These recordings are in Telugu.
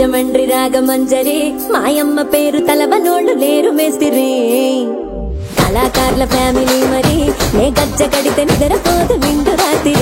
రాజమండ్రి రాగమంజరి మాయమ్మ పేరు తలవనోళ్ళు లేరు మేస్తిరి కళాకారుల ఫ్యామిలీ మరి నే గజ్జ కడితే నిద్రపోదు విండు రాత్రి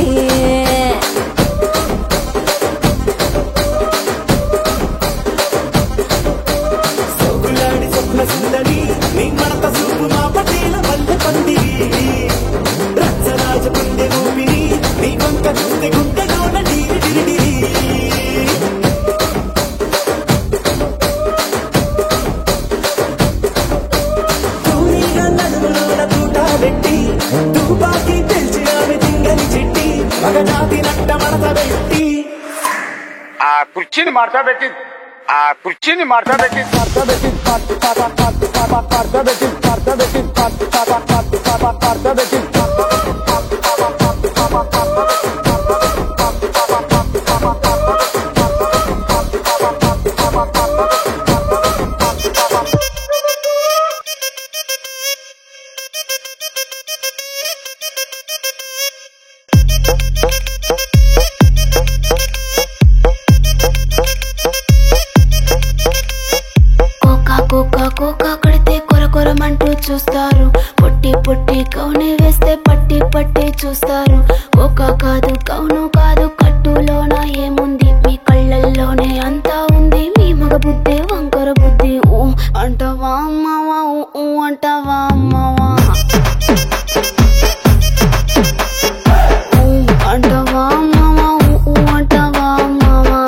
కుర్చీని మార్చా పెట్టి చూస్తారు పొట్టి పొట్టి కౌనే వేస్తే పట్టి పట్టి చూస్తారు కోకా కాదు కౌను కాదు కట్టులోన ఏముంది మీ కళ్ళల్లోనే అంతా ఉంది మీ మగ బుద్ధి వంకర బుద్ధి ఊ అంటవా అమ్మవా ఊ అంటవా అమ్మవా ఊ అంటవా అమ్మవా ఊ అంటవా అమ్మవా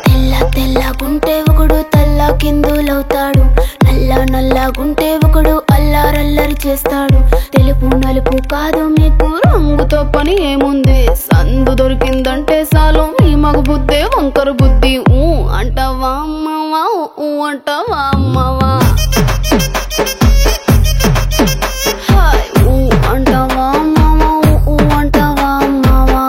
తెల్ల తెల్లగుంటే ఒకడు కిందులవుతాడు నల్లగుంటే ఒకడు అల్లారల్లరి చేస్తాడు తెలుపు నలుపు కాదు మీకు రంగుతో పని ఏముంది సందు దొరికిందంటే చాలు మీ మగ బుద్ధే వంకర బుద్ధి ఊ అంటవా అమ్మవా ఊ అంటవా అమ్మవా ఊ అంటవా అమ్మవా ఊ అంటవా అమ్మవా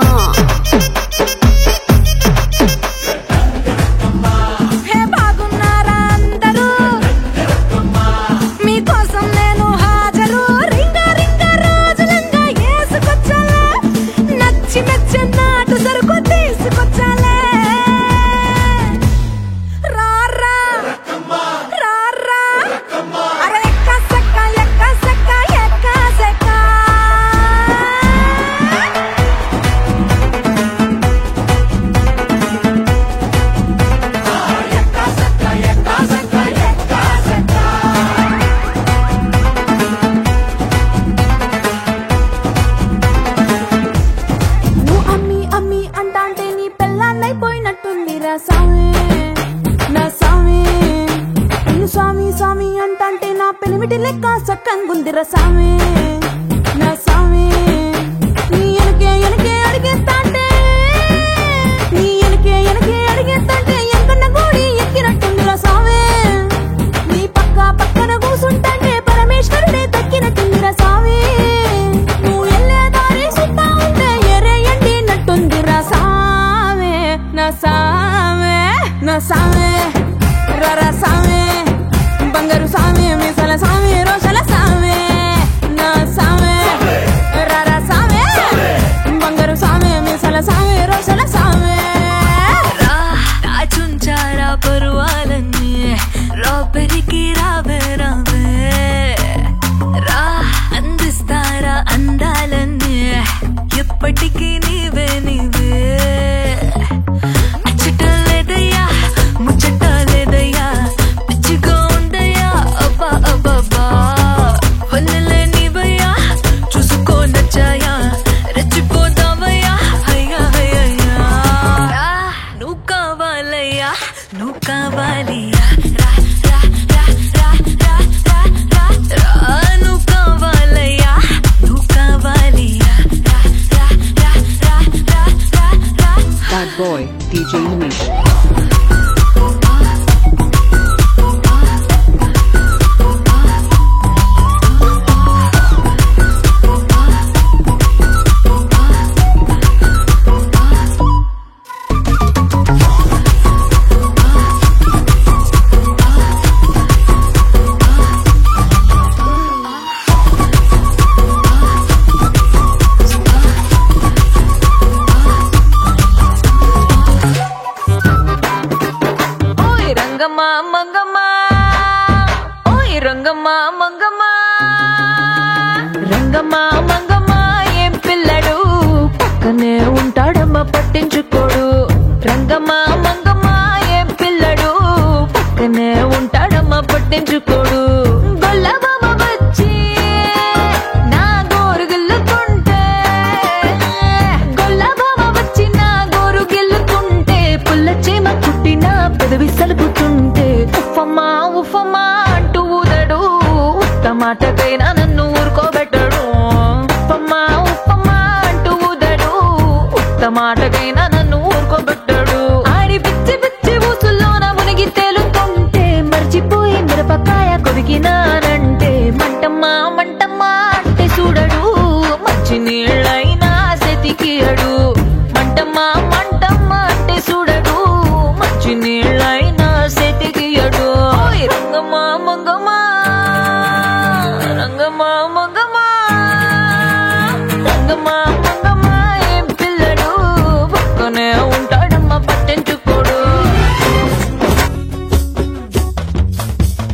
స్వామి అంటంటే నా పెనిమిటి లెక్క సక్కంగుందిర సామి నా సామి నీ ఎనకే అడిగేస్తాంటే నీ ఎనకే అడిగేస్తాంటే ఎంకన్న గోడి ఎక్కినట్టుందిర సామి నీ పక్కన కూసుంటాంటే పరమేశ్వరుడే దక్కినట్టుందిర సామి నువ్వు ఎల్లే దారి సుత్తా ఉంటే ఎరేయండి నట్టుందిర సామి నా సామి నా సామి రరా సామి బంగారు సామి మీసల సామి రోషల సామి నా సామి రరా సామి బంగారు సామి మీసల సామి రోషల సామి చుంచారా పరువాలన్నీ లోపలికి రావే రా అందిస్తారా అందాలన్నీ ఎప్పటికీ నీవే అచ్చటలేదయ్యా ముచ్చటలేదయ్యా పిచ్చిగా ఉందయ్యా అబ్బా అబ్బా వల్లలే నీవయ్యా చూసుకో నచ్చాయా రెచ్చిపోతావయ్యా అయ్యా అయ్యా నువ్వు కావాలయ్యా నువ్వు కావాలి నువ్వు కావాలయ్యా నువ్వు కావాలి Bad boy, DJ Lumish. పక్కనే ఉంటాడమ్మా పట్టించుకోడు రంగమ్మా మంగమ్మా ఏం పిల్లడు పక్కనే ఉంటాడమ్మా పట్టించుకోడు గొల్లబామ వచ్చి నా గోరు గిల్లుకుంటే గొల్లబామ వచ్చి నా గోరు గిల్లుకుంటే పుల్ల చీమ కుట్టిన పెదవి సలుపుతుంటే ఉఫమ్మా ఉఫమ్మా అంటూ ఊదడు ఉత్త మాటకైనా నన్ను ఊరుకోబెట్టడు ఉఫమ్మా ఉఫమ్మా అంటూ ఊదడు ఉత్త మాటకైనా నన్ను ఊరుకోబెట్టడు ఆడి పిచ్చి పిచ్చి ఊసుల్లోన మునిగి తేలుతుంటే మర్చిపోయి మిరపకాయ కొరికినానంటే మంటమ్మా మంటమ్మా అంటే చూడడు మంచి నీళ్ళైనా సెతికియడు మంటమ్మా మంటమ్మా అంటే చూడడు మంచి నీళ్ళైనా సెతికియడు ఓయ్ రంగమ్మా మంగమ్మా రంగమ్మా మంగమ్మా రంగమ్మా మంగమ్మా ఏం పిల్లడు పక్కనే ఉంటాడమ్మా పట్టించుకోడు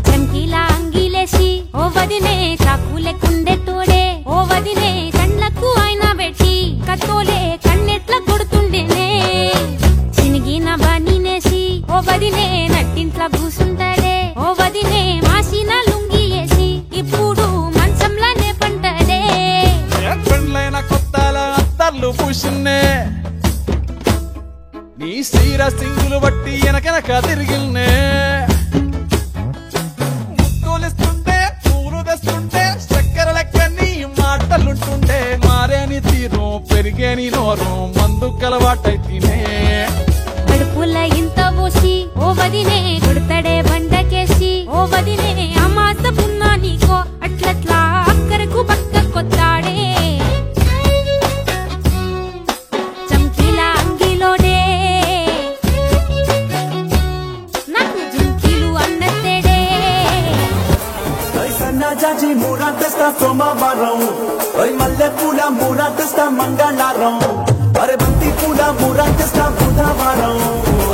చంకీలా అంగిలేసి ఓ వదినే చాకులే కుండే తోడే ఓ వదినే కండ్లకు ఆయన పెట్టి కత్తోలే కన్నెట్ల కొడుతుండేనే చినిగిన బనీనేసి ఓ వదినే నట్టింట్ల కూసుంటాడే ఓ వదినే మాసిన లుంగి వేసి ఇప్పుడు మంచంలానే పంటాడే పెండ్లైన కొత్తాల అత్తర్లు పూసిన్నే నీ సీర సింగులు బట్టి వెనకెనక తిరిగిల్నే ముక్కులిస్తుంటే పూలు తెస్తుంటే చక్కెర లెక్క నీ మాటలుంటుండే మారేని తీరు పెరిగేని నోరు మందు కలవాటైతేనే కడుపుల ఇంత పోసి ఓ వదినే కొడతాడే బండకేసి ఓ వదినే అమాసపున్నా నీకో అట్లట్లా అక్కరకు పక్క కొత్తాడే చంకీల అంగిలోడే నాకు జుంకీలు అన్నత్తేడే Oi సన్నజాజి మూరాటస్తా సోమవారం oi మల్లె పూల మూరాటస్తా మంగళవారం అరే బంతి పూల మూరాటస్తా బుధవారం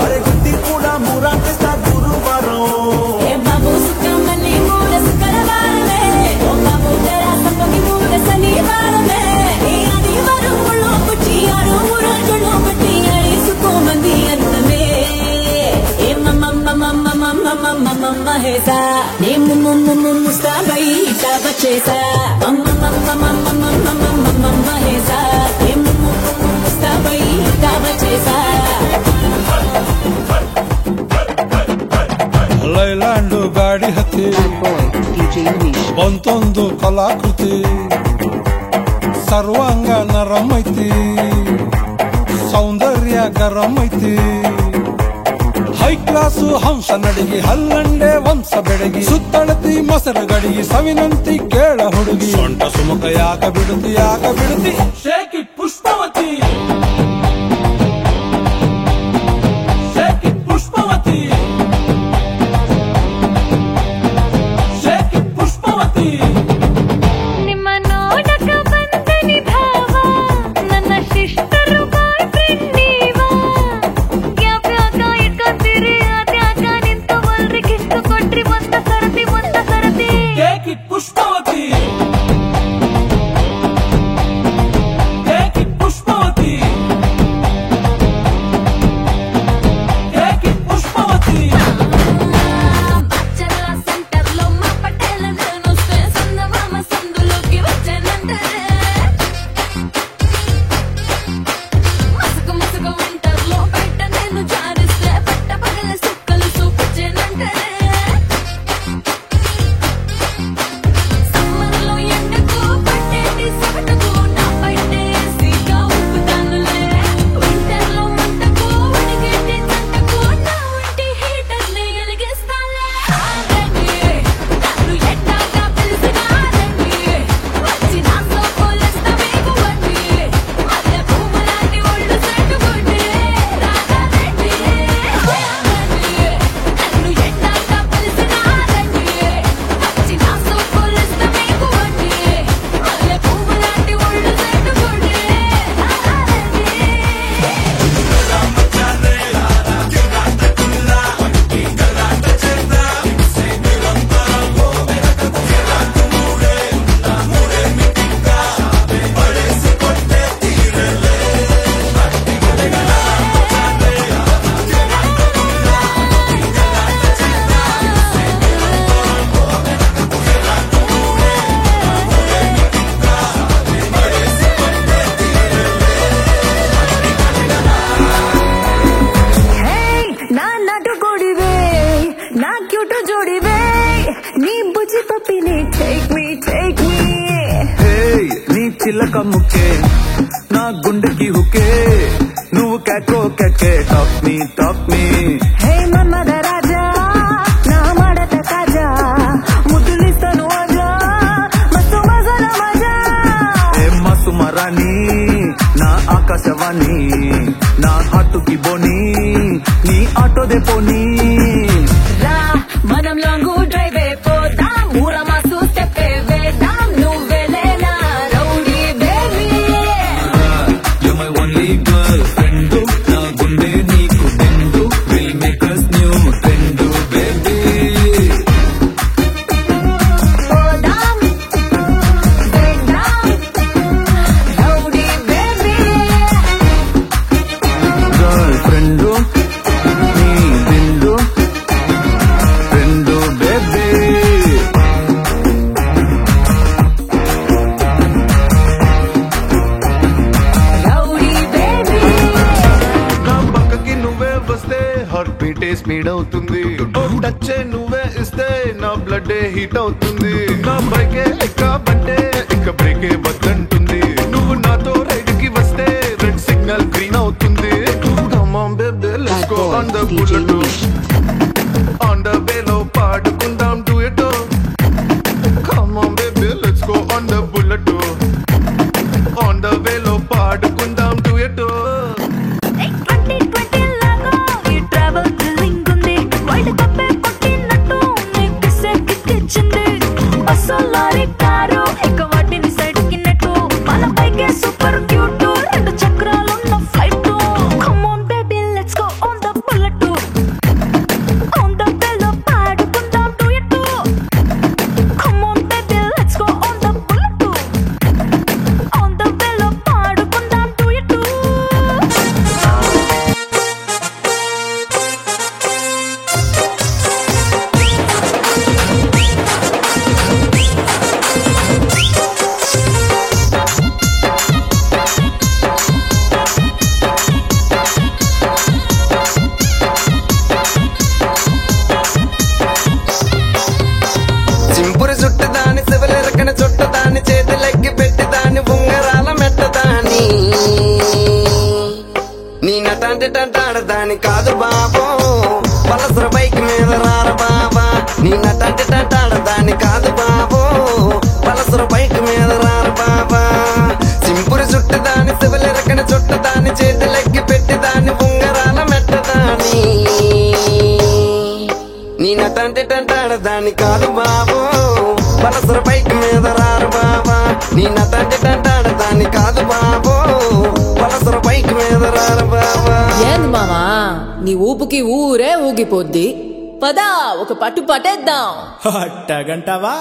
అరే గుత్తి పూల మూరాటస్తా గురువారం ఏ బాబు సుఖమల్లి మూడ శుక్రవారమే ఓ బాబు తెరా సంపకి మూడ శనివారమే ఈ ఆదివారం ముళ్ళో పుచ్చి ఆరు రోజుల్లో పుట్టి అరేసుకోమంది అన్నమే ఏ మమ్మ మమ్మ మమ్మ మమ్మ మమ్మ హేసా నే ముమ్ము ముస్తాబై ఇటాబ చేసా మమ్మ మమ్మ మమ్మ మమ్మ మమ్మ మమ్మ హేసా ఏ ముమ్ము ముస్తాబై ఇటాబ చేసా ಲೈಲ್ಯಾಂಡ್ ಗಾಡಿ ಹತ್ತಿ Bad boy DJ Unish. ಬಂತೊಂದು ಕಲಾಕೃತಿ ಸರ್ವಾಂಗ ನರಂ ಐತಿ ಸೌಂದರ್ಯ ಗರಂ ಐತಿ ಹೈ ಕ್ಲಾಸು ಹಂಸ ನಡಿಗೆ ಹಲ್ಲಂಡೆ ವಂಶ ಬೆಡಗಿ ಸುತ್ತಳತಿ ಮೊಸರು ಗಡಿಗೆ ಸವಿನಂತಿ ಕೇಳ ಹುಡುಗಿ ಸೊಂಟ ಸುಮುಖ ಯಾಕ ಬಿಡುತ್ತಿ shaky Pushpavati shaky Pushpavati shaky Pushpavati ನಿಮ್ಮ ನೋಡಕ ಬಂದನಿ ಭಾವ ನನ್ನ ಶಿಷ್ಟರು ಬಾಯ್ ಫ್ರೆಂಡ್ ನೀವಾ ಯಾವ್ಯಾಕ ಇಟ್ಕೊಂತೀರಿ ಅದ್ಯಾಕ ನಿಂತು ಮಲ್ರಿಗಿಷ್ಟು ಕೊಟ್ರಿ ಒಂದ ಸರತಿ ಶೇಕಿ ಪುಷ್ಪವತಿ చిలక ముక్కే నా గుండెకి హుకే నువ్వు కేకో కేకే టాక్ మీ హే మన్మథ రాజా నా మడత కాజా ముద్దులిస్తాను ఆజా మస్తు మజాల మజా ఏ మసు మరాని నా ఆకాశవాణి నా ఆటుకి బోని నీ ఆటోదే పోనీ రా మనం లాంగ్ డ్రైవ్ పోదాం ఊరా మాసు స్టెప్ వేద్దాం నువ్వెలేనా rowdy baby You're my only girlfriend నా గుండె నీకు బెండు will make us new friend baby పోదాం వేద్దాం రౌడీ బేబీ girlfriend నీ బెండు friend baby రౌడీ బేబీ నా పక్కకి నువ్వే వస్తే హార్ట్ బీటే స్పీడ్ అవుతుంది టచ్ నువ్వే ఇస్తే నా బ్లడ్ హీట్ అవుతుంది నా బైకే ఎక్క బంటే ఇక బ్రేకే వద్దంటుంది నువ్వు నాతో రైడ్ కి వస్తే రెడ్ సిగ్నల్ గ్రీన్ అవుతుంది Come on baby, let's go on the bullet on the వేలో పాడుకుందాం duet Come on baby, let's go on the bullet on the వేలో పాడుకుందాం duet 2020 లాగా ఈ ట్రావెల్ థ్రిల్లింగ్ ఉంది వరల్డ్ కప్ కొట్టినట్టు నీకు సెక్కిచ్చింది బస్సు లారీ కారు ఇక వాటిని సైడ్ కి నెట్టు మన బైకే సూపర్ క్యూట్ రెండు చక్రాలున్న flight come on baby let's go on the bullet on the వేలో పాడుకుందాం duet come on baby let's go on the bullet on the వేలో పాడుకుందాం డ్యూయట్ చింపురు చుట్టదాని శివలెరకన చుట్టదాని చేతులెక్కి పెట్టిదాని ఉంగరాల మెట్టదాని నీ నటాంటి టంటాడదాని కాదు బాబో పలసర బైక్ మీద రార బాబా నీ నటాంటి టంటాడదాని కాదు బాబో పలసర బైక్ మీద రార బాబా చింపురు చుట్టదాని శివలెరకన చుట్టదాని చేతులెక్కి పెట్టిదాని ఉంగరాల మెట్టదాని నీ నటంటి టంటాడదాని కాదు బాబు పలసర బైక్ మీద రారు బాబా నీ నటంటి టంటాడదాని కాదు బాబు పలసర బైక్ మీద రారు బాబా ఏంది మామా నీ ఊపుకి ఊరే ఊగిపోద్ది పదా ఒక పట్టు పట్టేద్దాం అట్టగంటావా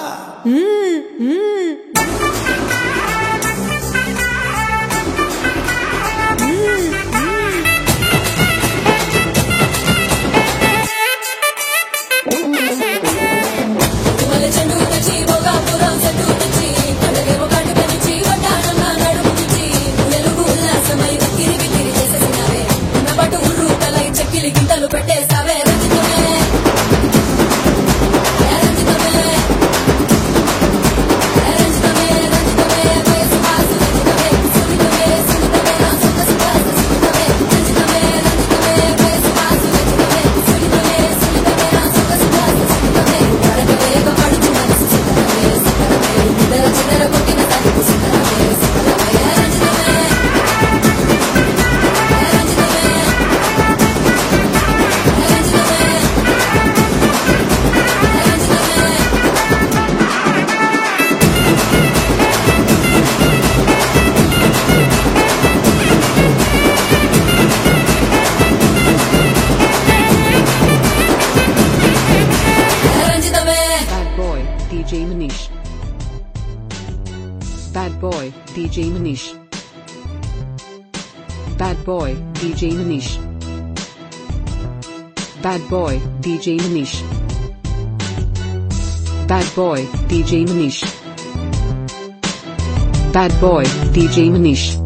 చెండు నుంచి భోగాపురం చెట్టు నుంచి కడగేమో కట్టు పెంచి వడ్డానమ్మ నడుము నుంచి వెలుగు ఉల్లాసమై విక్కిరి విక్కిరి చేసేసినావే ఉన్న పట్టు ఉర్రు తలై చెక్కిలి గింతలు పెట్టేసావే రంజితమే రంజితమే రంజితమే రంజితమే వయసు వాసు రంజితమే సునితమే సునితమే నా సొంత సుఖాసు సునితమే రంజితమే రంజితమే వయసు వాసు రంజితమే సునితమే సునితమే నా సొంత సుఖాసు సునితమే కడగవేగ పడుచు మనసు సుఖమే సుఖమే ఇద్దర చిద్దర కొట్టిన తల్లి సుఖమే సుఖమే రంజితమే Bad boy, DJ Manish. Bad boy, DJ Manish. Bad boy, DJ Manish. Bad boy, DJ Manish. Bad boy, DJ Manish. Bad boy, DJ Manish.